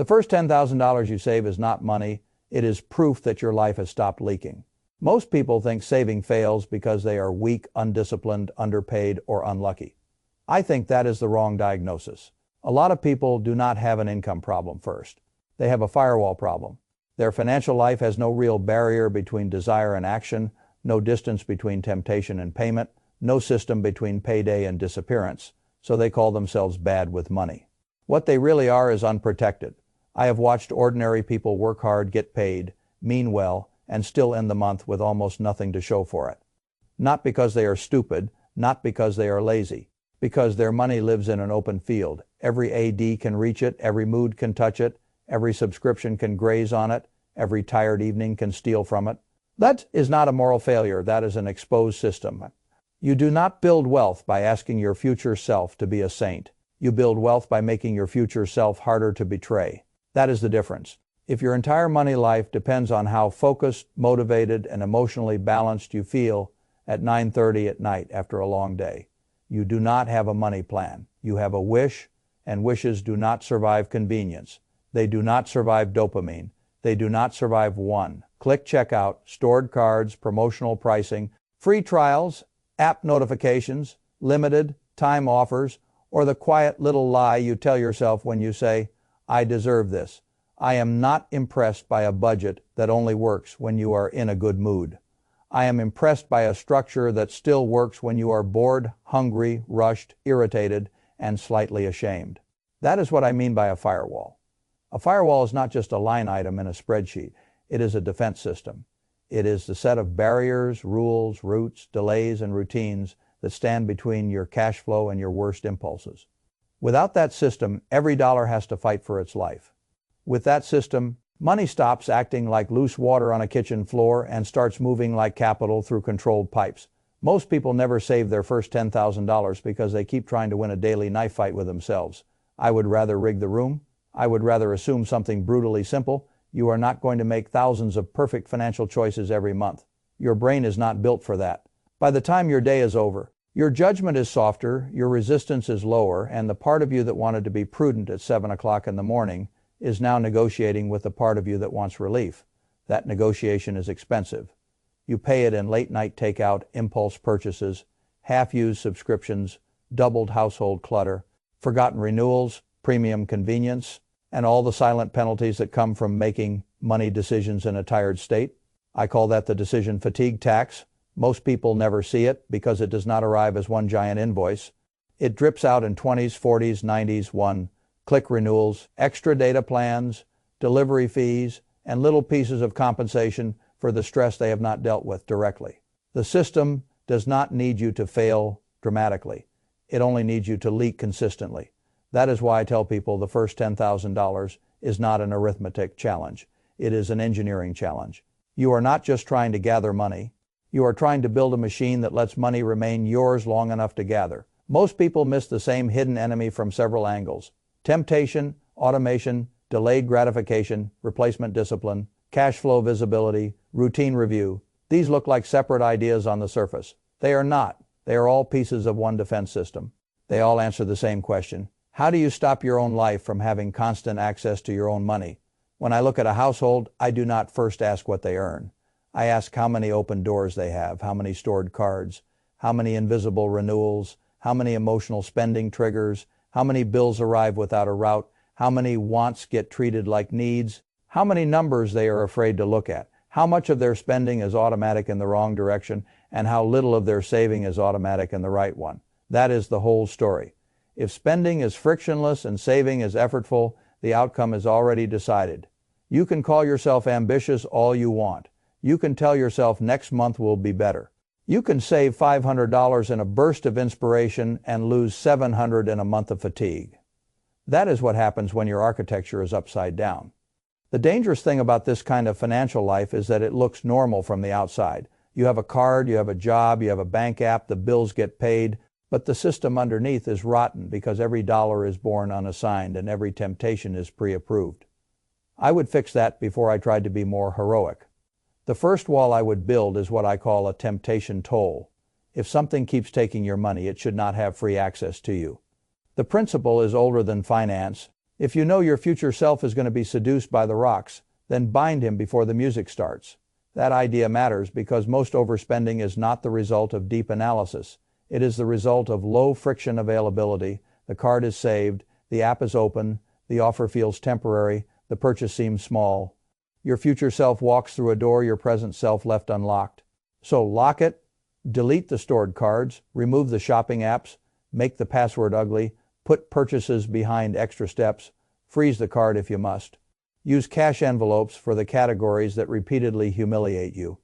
The first $10,000 you save is not money, it is proof that your life has stopped leaking. Most people think saving fails because they are weak, undisciplined, underpaid, or unlucky. I think that is the wrong diagnosis. A lot of people do not have an income problem first. They have a firewall problem. Their financial life has no real barrier between desire and action, no distance between temptation and payment, no system between payday and disappearance, so they call themselves bad with money. What they really are is unprotected. I have watched ordinary people work hard, get paid, mean well, and still end the month with almost nothing to show for it. Not because they are stupid, not because they are lazy, because their money lives in an open field. Every AD can reach it, every mood can touch it, every subscription can graze on it, every tired evening can steal from it. That is not a moral failure, that is an exposed system. You do not build wealth by asking your future self to be a saint. You build wealth by making your future self harder to betray. That is the difference. If your entire money life depends on how focused, motivated, and emotionally balanced you feel at 9:30 at night after a long day, you do not have a money plan. You have a wish, and wishes do not survive convenience. They do not survive dopamine. They do not survive one-click checkout, stored cards, promotional pricing, free trials, app notifications, limited time offers, or the quiet little lie you tell yourself when you say, "I deserve this." I am not impressed by a budget that only works when you are in a good mood. I am impressed by a structure that still works when you are bored, hungry, rushed, irritated, and slightly ashamed. That is what I mean by a firewall. A firewall is not just a line item in a spreadsheet. It is a defense system. It is the set of barriers, rules, routes, delays, and routines that stand between your cash flow and your worst impulses. Without that system, every dollar has to fight for its life. With that system, money stops acting like loose water on a kitchen floor and starts moving like capital through controlled pipes. Most people never save their first $10,000 because they keep trying to win a daily knife fight with themselves. I would rather rig the room. I would rather assume something brutally simple. You are not going to make thousands of perfect financial choices every month. Your brain is not built for that. By the time your day is over, your judgment is softer, your resistance is lower, and the part of you that wanted to be prudent at 7 o'clock in the morning is now negotiating with the part of you that wants relief. That negotiation is expensive. You pay it in late-night takeout, impulse purchases, half-used subscriptions, doubled household clutter, forgotten renewals, premium convenience, and all the silent penalties that come from making money decisions in a tired state. I call that the decision fatigue tax. Most people never see it because it does not arrive as one giant invoice. It drips out in 20s, 40s, 90s, one-click renewals, extra data plans, delivery fees, and little pieces of compensation for the stress they have not dealt with directly. The system does not need you to fail dramatically. It only needs you to leak consistently. That is why I tell people the first $10,000 is not an arithmetic challenge. It is an engineering challenge. You are not just trying to gather money. You are trying to build a machine that lets money remain yours long enough to gather. Most people miss the same hidden enemy from several angles. Temptation, automation, delayed gratification, replacement discipline, cash flow visibility, routine review. These look like separate ideas on the surface. They are not. They are all pieces of one defense system. They all answer the same question. How do you stop your own life from having constant access to your own money? When I look at a household, I do not first ask what they earn. I ask how many open doors they have, how many stored cards, how many invisible renewals, how many emotional spending triggers, how many bills arrive without a route, how many wants get treated like needs, how many numbers they are afraid to look at, how much of their spending is automatic in the wrong direction, and how little of their saving is automatic in the right one. That is the whole story. If spending is frictionless and saving is effortful, the outcome is already decided. You can call yourself ambitious all you want. You can tell yourself next month will be better. You can save $500 in a burst of inspiration and lose $700 in a month of fatigue. That is what happens when your architecture is upside down. The dangerous thing about this kind of financial life is that it looks normal from the outside. You have a card, you have a job, you have a bank app, the bills get paid, but the system underneath is rotten because every dollar is born unassigned and every temptation is pre-approved. I would fix that before I tried to be more heroic. The first wall I would build is what I call a temptation toll. If something keeps taking your money, it should not have free access to you. The principle is older than finance. If you know your future self is going to be seduced by the rocks, then bind him before the music starts. That idea matters because most overspending is not the result of deep analysis. It is the result of low friction availability. The card is saved, the app is open, the offer feels temporary, the purchase seems small. Your future self walks through a door your present self left unlocked. So lock it, delete the stored cards, remove the shopping apps, make the password ugly, put purchases behind extra steps, freeze the card if you must. Use cash envelopes for the categories that repeatedly humiliate you.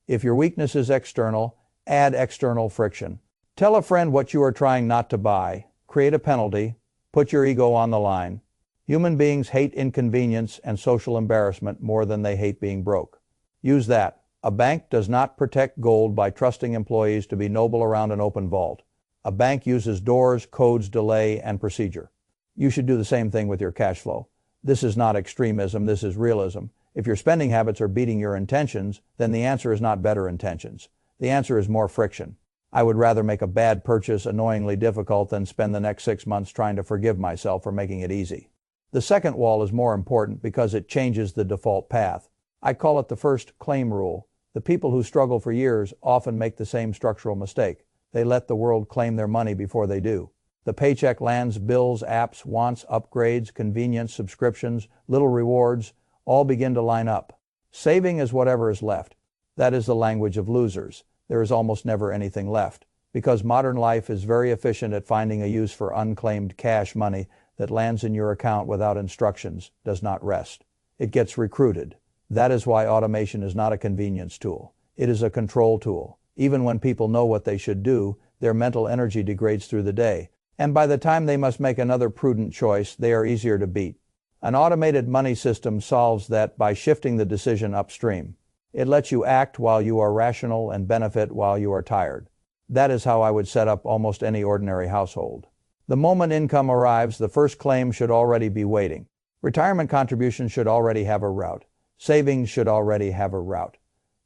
If your weakness is external, add external friction. Tell a friend what you are trying not to buy. Create a penalty. Put your ego on the line. Human beings hate inconvenience and social embarrassment more than they hate being broke. Use that. A bank does not protect gold by trusting employees to be noble around an open vault. A bank uses doors, codes, delay, and procedure. You should do the same thing with your cash flow. This is not extremism, this is realism. If your spending habits are beating your intentions, then the answer is not better intentions. The answer is more friction. I would rather make a bad purchase annoyingly difficult than spend the next 6 months trying to forgive myself for making it easy. The second wall is more important because it changes the default path. I call it the first claim rule. The people who struggle for years often make the same structural mistake. They let the world claim their money before they do. The paycheck lands, bills, apps, wants, upgrades, convenience, subscriptions, little rewards, all begin to line up. Saving is whatever is left. That is the language of losers. There is almost never anything left, because modern life is very efficient at finding a use for unclaimed cash money that lands in your account without instructions, does not rest. It gets recruited. That is why automation is not a convenience tool. It is a control tool. Even when people know what they should do, their mental energy degrades through the day, and by the time they must make another prudent choice, they are easier to beat. An automated money system solves that by shifting the decision upstream. It lets you act while you are rational and benefit while you are tired. That is how I would set up almost any ordinary household. The moment income arrives, the first claim should already be waiting. Retirement contributions should already have a route. Savings should already have a route.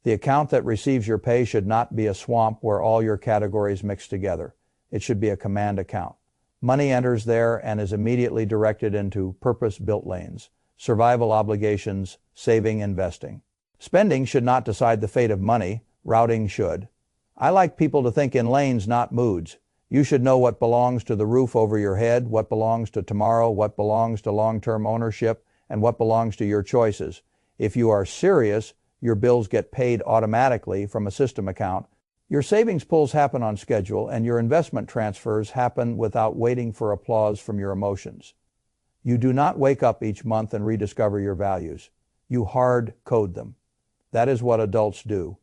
The account that receives your pay should not be a swamp where all your categories mix together. It should be a command account. Money enters there and is immediately directed into purpose-built lanes: survival obligations, saving, investing. Spending should not decide the fate of money. Routing should. I like people to think in lanes, not moods. You should know what belongs to the roof over your head, what belongs to tomorrow, what belongs to long-term ownership, and what belongs to your choices. If you are serious, your bills get paid automatically from a system account. Your savings pulls happen on schedule, and your investment transfers happen without waiting for applause from your emotions. You do not wake up each month and rediscover your values. You hard code them. That is what adults do.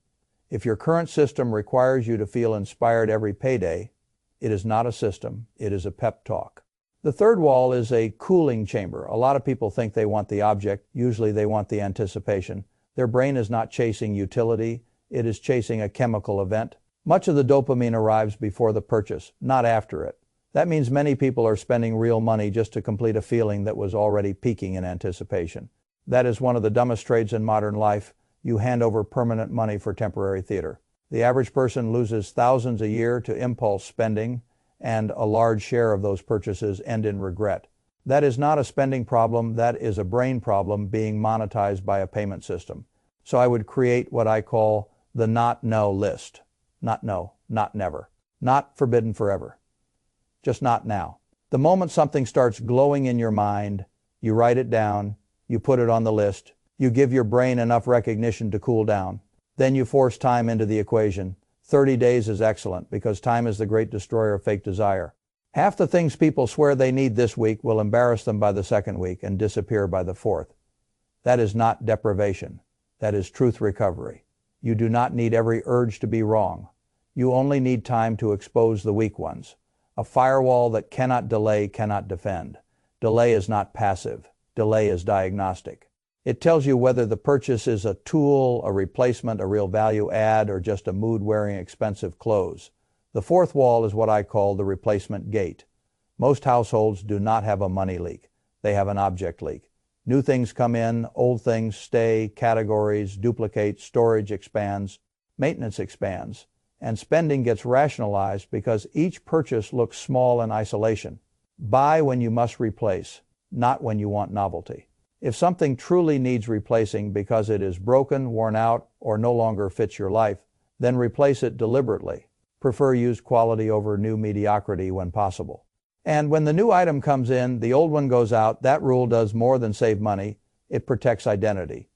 If your current system requires you to feel inspired every payday, it is not a system, it is a pep talk. The third wall is a cooling chamber. A lot of people think they want the object. Usually they want the anticipation. Their brain is not chasing utility, it is chasing a chemical event. Much of the dopamine arrives before the purchase, not after it. That means many people are spending real money just to complete a feeling that was already peaking in anticipation. That is one of the dumbest trades in modern life. You hand over permanent money for temporary theater. The average person loses thousands a year to impulse spending, and a large share of those purchases end in regret. That is not a spending problem, that is a brain problem being monetized by a payment system. So I would create what I call the not no list. Not no, not never. Not forbidden forever. Just not now. The moment something starts glowing in your mind, you write it down, you put it on the list, you give your brain enough recognition to cool down. Then you force time into the equation. 30 days is excellent because time is the great destroyer of fake desire. Half the things people swear they need this week will embarrass them by the second week and disappear by the fourth. That is not deprivation. That is truth recovery. You do not need every urge to be wrong. You only need time to expose the weak ones. A firewall that cannot delay cannot defend. Delay is not passive. Delay is diagnostic. It tells you whether the purchase is a tool, a replacement, a real value add, or just a mood-wearing expensive clothes. The fourth wall is what I call the replacement gate. Most households do not have a money leak. They have an object leak. New things come in, old things stay, categories duplicate, storage expands, maintenance expands, and spending gets rationalized because each purchase looks small in isolation. Buy when you must replace. not when you want novelty. If something truly needs replacing because it is broken, worn out, or no longer fits your life, then replace it deliberately. Prefer used quality over new mediocrity when possible. And when the new item comes in, the old one goes out. That rule does more than save money. It protects identity.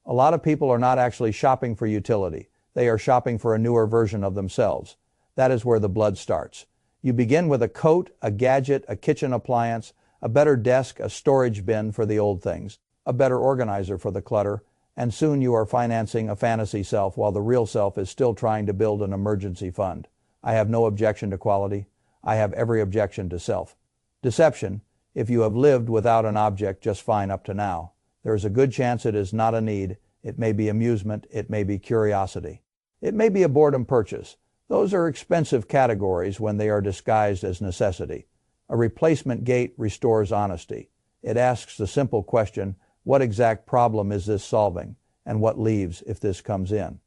A lot of people are not actually shopping for utility. They are shopping for a newer version of themselves. That is where the blood starts. You begin with a coat, a gadget, a kitchen appliance, a better desk, a storage bin for the old things, a better organizer for the clutter, and soon you are financing a fantasy self while the real self is still trying to build an emergency fund. I have no objection to quality. I have every objection to self. Deception, if you have lived without an object just fine up to now. There is a good chance it is not a need. It may be amusement. It may be curiosity. It may be a boredom purchase. Those are expensive categories when they are disguised as necessity. A replacement gate restores honesty. It asks the simple question, what exact problem is this solving, and what leaves if this comes in?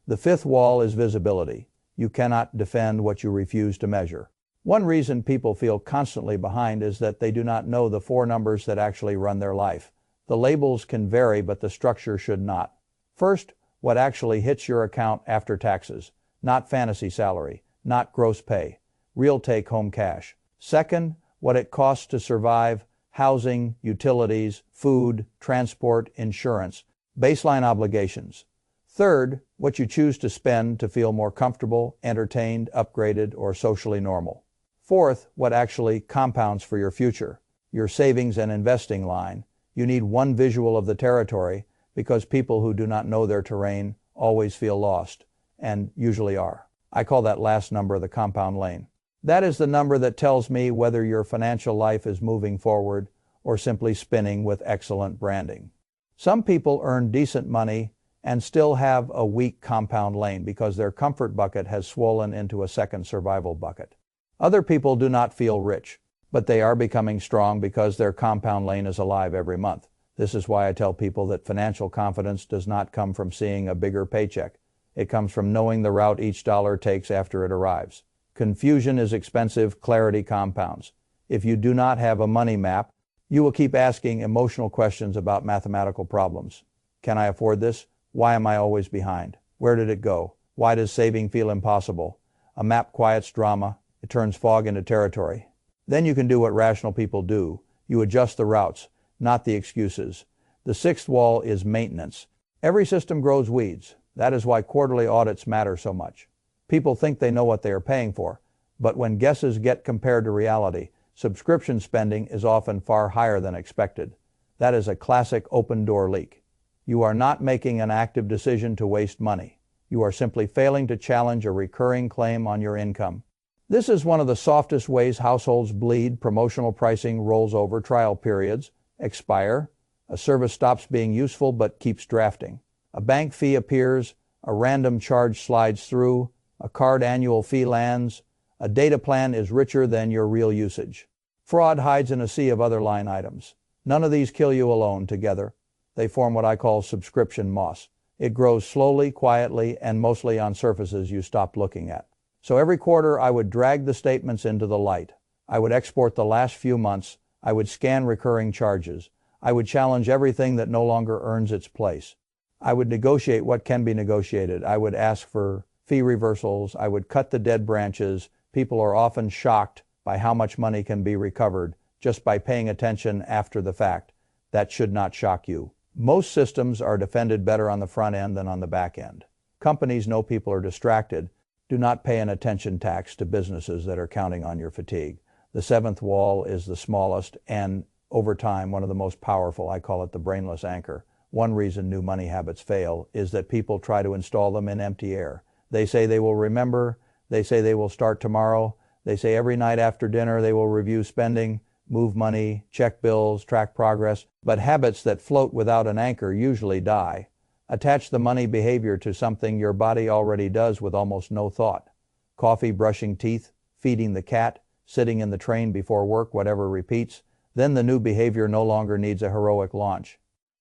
The fifth wall is visibility. You cannot defend what you refuse to measure. One reason people feel constantly behind is that they do not know the four numbers that actually run their life. The labels can vary, but the structure should not. First, what actually hits your account after taxes. Not fantasy salary, not gross pay, real take-home cash. Second, what it costs to survive, housing, utilities, food, transport, insurance, baseline obligations. Third, what you choose to spend to feel more comfortable, entertained, upgraded, or socially normal. Fourth, what actually compounds for your future, your savings and investing line. You need one visual of the territory because people who do not know their terrain always feel lost, and usually are. I call that last number the compound lane. That is the number that tells me whether your financial life is moving forward or simply spinning with excellent branding. Some people earn decent money and still have a weak compound lane because their comfort bucket has swollen into a second survival bucket. Other people do not feel rich, but they are becoming strong because their compound lane is alive every month. This is why I tell people that financial confidence does not come from seeing a bigger paycheck. It comes from knowing the route each dollar takes after it arrives. Confusion is expensive, clarity compounds. If you do not have a money map, you will keep asking emotional questions about mathematical problems. Can I afford this? Why am I always behind? Where did it go? Why does saving feel impossible? A map quiets drama. It turns fog into territory. Then you can do what rational people do. You adjust the routes, not the excuses. The sixth wall is maintenance. Every system grows weeds. That is why quarterly audits matter so much. People think they know what they are paying for, but when guesses get compared to reality, subscription spending is often far higher than expected. That is a classic open-door leak. You are not making an active decision to waste money. You are simply failing to challenge a recurring claim on your income. This is one of the softest ways households bleed. Promotional pricing rolls over, trial periods expire, a service stops being useful but keeps drafting. A bank fee appears, a random charge slides through, a card annual fee lands, a data plan is richer than your real usage. Fraud hides in a sea of other line items. None of these kill you alone. Together, they form what I call subscription moss. It grows slowly, quietly, and mostly on surfaces you stopped looking at. So every quarter I would drag the statements into the light. I would export the last few months. I would scan recurring charges. I would challenge everything that no longer earns its place. I would negotiate what can be negotiated. I would ask for fee reversals. I would cut the dead branches. People are often shocked by how much money can be recovered just by paying attention after the fact. That should not shock you. Most systems are defended better on the front end than on the back end. Companies know people are distracted. Do not pay an attention tax to businesses that are counting on your fatigue. The seventh wall is the smallest and, over time, one of the most powerful. I call it the brainless anchor. One reason new money habits fail is that people try to install them in empty air. They say they will remember. They say they will start tomorrow. They say every night after dinner they will review spending, move money, check bills, track progress. But habits that float without an anchor usually die. Attach the money behavior to something your body already does with almost no thought. Coffee, brushing teeth, feeding the cat, sitting in the train before work, whatever repeats. Then the new behavior no longer needs a heroic launch.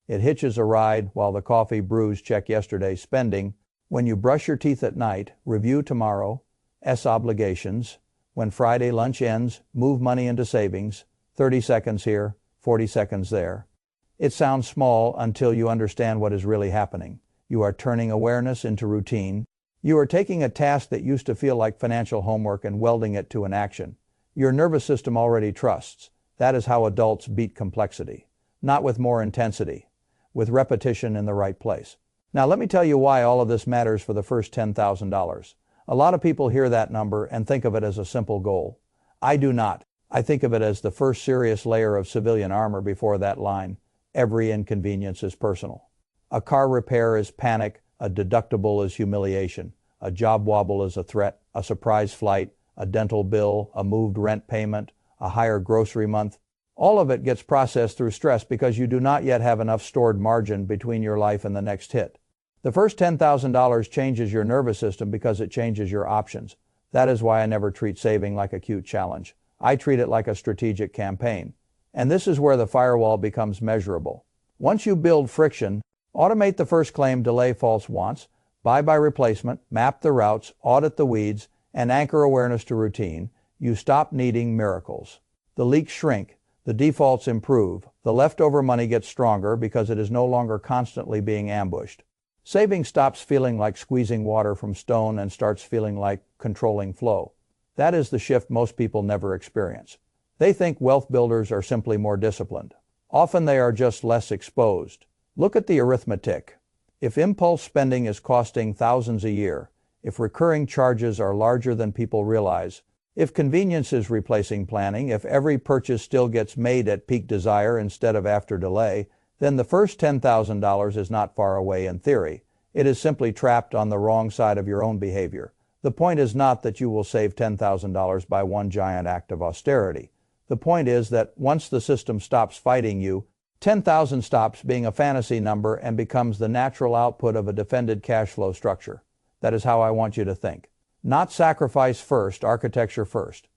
It hitches a ride while the coffee brews check yesterday's spending. When you brush your teeth at night, review tomorrow, obligations. When Friday lunch ends, move money into savings. 30 seconds here, 40 seconds there. It sounds small until you understand what is really happening. You are turning awareness into routine. You are taking a task that used to feel like financial homework and welding it to an action. Your nervous system already trusts. That is how adults beat complexity. Not with more intensity, with repetition in the right place. Now let me tell you why all of this matters for the first $10,000. A lot of people hear that number and think of it as a simple goal. I do not. I think of it as the first serious layer of civilian armor before that line. Every inconvenience is personal. A car repair is panic, a deductible is humiliation, a job wobble is a threat, a surprise flight, a dental bill, a moved rent payment, a higher grocery month. All of it gets processed through stress because you do not yet have enough stored margin between your life and the next hit. The first $10,000 changes your nervous system because it changes your options. That is why I never treat saving like a cute challenge. I treat it like a strategic campaign. And this is where the firewall becomes measurable. Once you build friction, automate the first claim, delay false wants, buy by replacement, map the routes, audit the weeds, and anchor awareness to routine, you stop needing miracles. The leaks shrink, the defaults improve, the leftover money gets stronger because it is no longer constantly being ambushed. Saving stops feeling like squeezing water from stone and starts feeling like controlling flow. That is the shift most people never experience. They think wealth builders are simply more disciplined. Often they are just less exposed. Look at the arithmetic. If impulse spending is costing thousands a year, if recurring charges are larger than people realize, if convenience is replacing planning, if every purchase still gets made at peak desire instead of after delay, then the first $10,000 is not far away in theory. It is simply trapped on the wrong side of your own behavior. The point is not that you will save $10,000 by one giant act of austerity. The point is that once the system stops fighting you, 10,000 stops being a fantasy number and becomes the natural output of a defended cash flow structure. That is how I want you to think. Not sacrifice first, architecture first.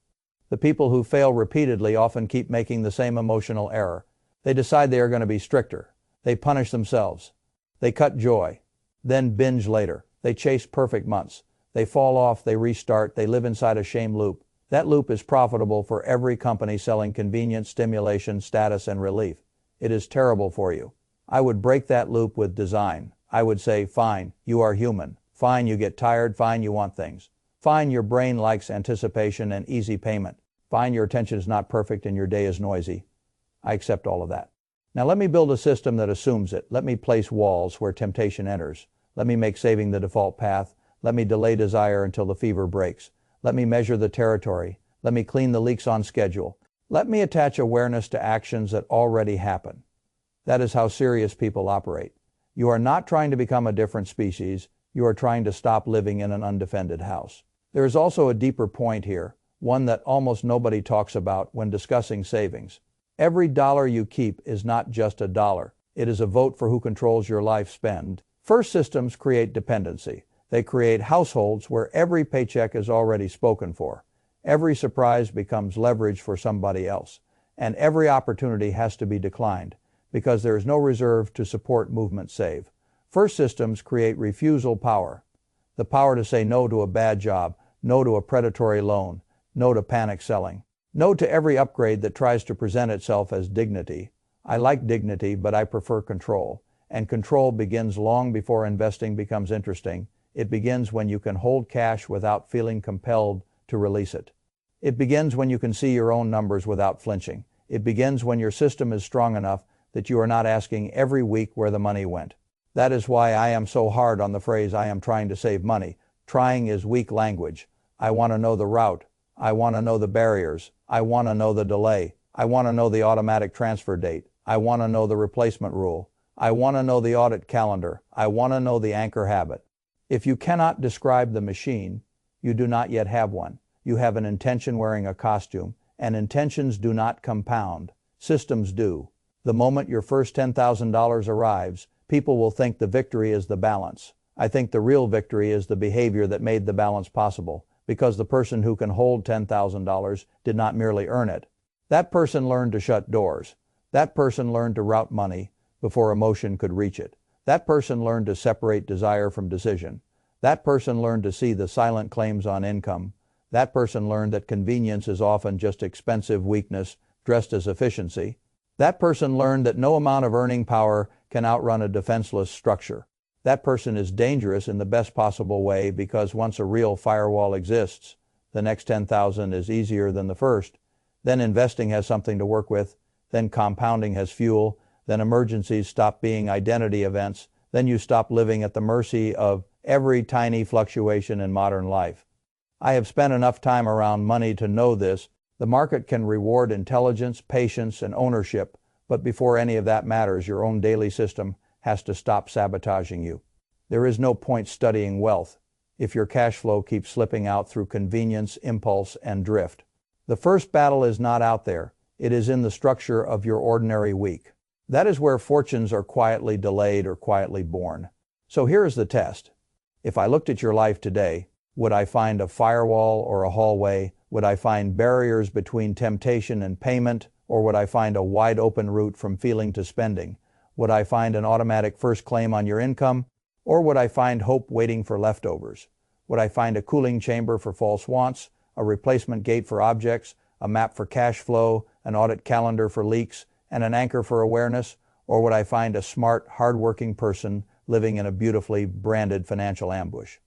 The people who fail repeatedly often keep making the same emotional error. They decide they are going to be stricter. They punish themselves. They cut joy. Then binge later. They chase perfect months. They fall off, they restart, they live inside a shame loop. That loop is profitable for every company selling convenience, stimulation, status, and relief. It is terrible for you. I would break that loop with design. I would say, fine, you are human. Fine, you get tired. Fine, you want things. Fine, your brain likes anticipation and easy payment. Fine, your attention is not perfect and your day is noisy. I accept all of that. Now let me build a system that assumes it. Let me place walls where temptation enters. Let me make saving the default path. Let me delay desire until the fever breaks. Let me measure the territory. Let me clean the leaks on schedule. Let me attach awareness to actions that already happen. That is how serious people operate. You are not trying to become a different species. You are trying to stop living in an undefended house. There is also a deeper point here, one that almost nobody talks about when discussing savings. Every dollar you keep is not just a dollar. It is a vote for who controls your life spend. First systems create dependency. They create households where every paycheck is already spoken for. Every surprise becomes leverage for somebody else. And every opportunity has to be declined because there is no reserve to support movement save. First systems create refusal power. The power to say no to a bad job, no to a predatory loan, no to panic selling, no to every upgrade that tries to present itself as dignity. I like dignity, but I prefer control. And control begins long before investing becomes interesting. It begins when you can hold cash without feeling compelled to release it. It begins when you can see your own numbers without flinching. It begins when your system is strong enough that you are not asking every week where the money went. That is why I am so hard on the phrase "I am trying to save money." Trying is weak language. I want to know the route. I want to know the barriers. I want to know the delay. I want to know the automatic transfer date. I want to know the replacement rule. I want to know the audit calendar. I want to know the anchor habit. If you cannot describe the machine, you do not yet have one. You have an intention wearing a costume, and intentions do not compound. Systems do. The moment your first $10,000 arrives, people will think the victory is the balance. I think the real victory is the behavior that made the balance possible, because the person who can hold $10,000 did not merely earn it. That person learned to shut doors. That person learned to route money before emotion could reach it. That person learned to separate desire from decision. That person learned to see the silent claims on income. That person learned that convenience is often just expensive weakness dressed as efficiency. That person learned that no amount of earning power can outrun a defenseless structure. That person is dangerous in the best possible way because once a real firewall exists, the next 10,000 is easier than the first. Then investing has something to work with. Then compounding has fuel. Then emergencies stop being identity events. Then you stop living at the mercy of every tiny fluctuation in modern life. I have spent enough time around money to know this. The market can reward intelligence, patience, and ownership, but before any of that matters, your own daily system has to stop sabotaging you. There is no point studying wealth if your cash flow keeps slipping out through convenience, impulse, and drift. The first battle is not out there. It is in the structure of your ordinary week. That is where fortunes are quietly delayed or quietly born. So here is the test. If I looked at your life today, would I find a firewall or a hallway? Would I find barriers between temptation and payment? Or would I find a wide open route from feeling to spending? Would I find an automatic first claim on your income? Or would I find hope waiting for leftovers? Would I find a cooling chamber for false wants, a replacement gate for objects, a map for cash flow, an audit calendar for leaks, and an anchor for awareness? Or would I find a smart, hardworking person living in a beautifully branded financial ambush?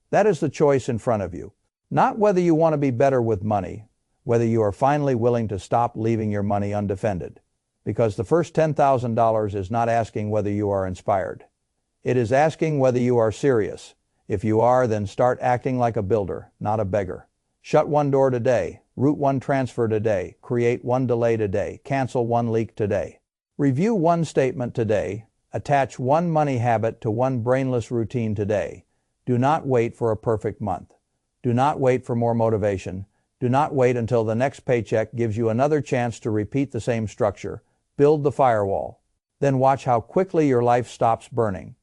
That is the choice in front of you. Not whether you want to be better with money, whether you are finally willing to stop leaving your money undefended. Because the first $10,000 is not asking whether you are inspired. It is asking whether you are serious. If you are, then start acting like a builder, not a beggar. Shut one door today, route one transfer today, create one delay today, cancel one leak today. Review one statement today, attach one money habit to one brainless routine today. Do not wait for a perfect month. Do not wait for more motivation. Do not wait until the next paycheck gives you another chance to repeat the same structure. Build the firewall. Then watch how quickly your life stops burning.